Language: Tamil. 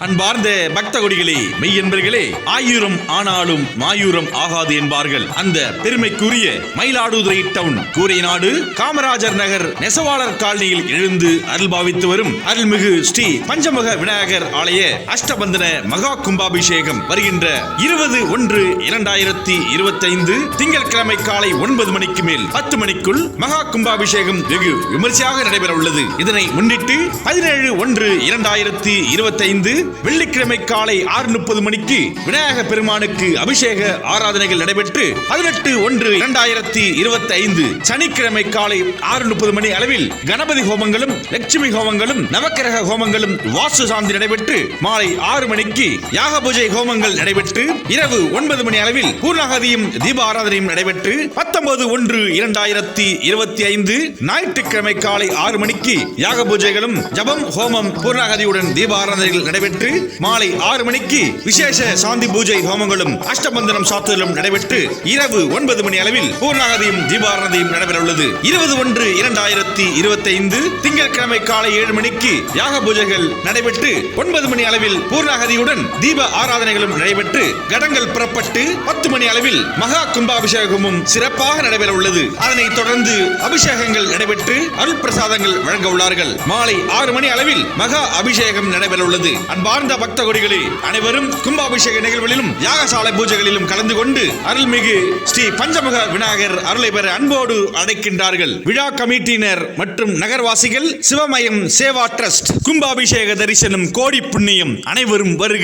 அன்பார்ந்த பக்த கொடிகளே, மெய்யன்பர்களே, ஆயிரம் ஆனாலும் மாயூரம் ஆகாது என்பார்கள். அந்த பெருமைக்குரிய மயிலாடுதுறை டவுன் கூரைநாடு காமராஜர் நகர் நெசவாளர் காலனியில் எழுந்து அருள் பாவித்து வரும் அருள்மிகு ஸ்ரீ பஞ்சமுக விநாயகர் ஆலய அஷ்டபந்தன மகா கும்பாபிஷேகம் வருகின்ற 20/1/2025 திங்கட்கிழமை காலை 9 மணிக்கு மேல் 10 மணிக்குள் மகா கும்பாபிஷேகம் வெகு விமர்சையாக நடைபெற உள்ளது. இதனை முன்னிட்டு 17/1/2025 வெள்ளிக்கிழமை காலை 6:30 மணிக்கு விநாயக பெருமானுக்கு அபிஷேக ஆராதனைகள் நடைபெற்று 18/1/2025 சனிக்கிழமை காலை 6:30 மணி அளவில் கணபதி ஹோமங்களும் லட்சுமி ஹோமங்களும் நவக்கிரக ஹோமங்களும் வாஸ்து சாந்தி நடைபெற்று மாலை 6 மணிக்கு யாக பூஜை ஹோமங்கள் நடைபெற்று இரவு 9 மணி அளவில் பூர்ணாகதியும் தீப ஆராதனையும் நடைபெற்று 19/1/2025 ஞாயிற்றுக்கிழமை காலை 6 மணிக்கு யாக பூஜைகளும் ஜபம் ஹோமம் பூர்ணாகதியுடன் தீப ஆராதனைகள் நடைபெற்று மாலை 6 மணிக்கு விசேஷ சாந்தி பூஜை ஹோமங்களும் அஷ்டபந்தனம் சாத்துதலும் நடைபெற்று இரவு 9 மணி அளவில் பூர்ணாகதியும் தீபாராதனையும் நடைபெற உள்ளது. 20/1/2025 திங்கட்கிழமை காலை 7 மணிக்கு யாக பூஜைகள் நடைபெற்று 9 மணி அளவில் பூர்ணாகதியுடன் தீப ஆராதனைகளும் நடைபெற்று கடங்கள் புறப்பட்டு 10 மணி அளவில் மகா கும்பாபிஷேகமும் சிறப்பாக நடைபெற உள்ளது. அதனைத் தொடர்ந்து அபிஷேகங்கள் நடைபெற்று அருள் பிரசாதங்கள் வழங்க உள்ளார்கள். மாலை 6 மணி அளவில் மகா அபிஷேகம் நடைபெற உள்ளது. அன்பார்ந்த பக்த கொடிகளே, அனைவரும் கும்பாபிஷேக நிகழ்வுகளிலும் யாகசாலை பூஜைகளிலும் கலந்து கொண்டு அருள்மிகு ஸ்ரீ பஞ்சமுக விநாயகர் அருளை பெற அன்போடு அழைக்கின்றார்கள். விழா கமிட்டியினர் மற்றும் நகர்வாசிகள், சிவமயம் சேவா டிரஸ்ட். கும்பாபிஷேக தரிசனம் கோடி புண்ணியம். அனைவரும் வருக.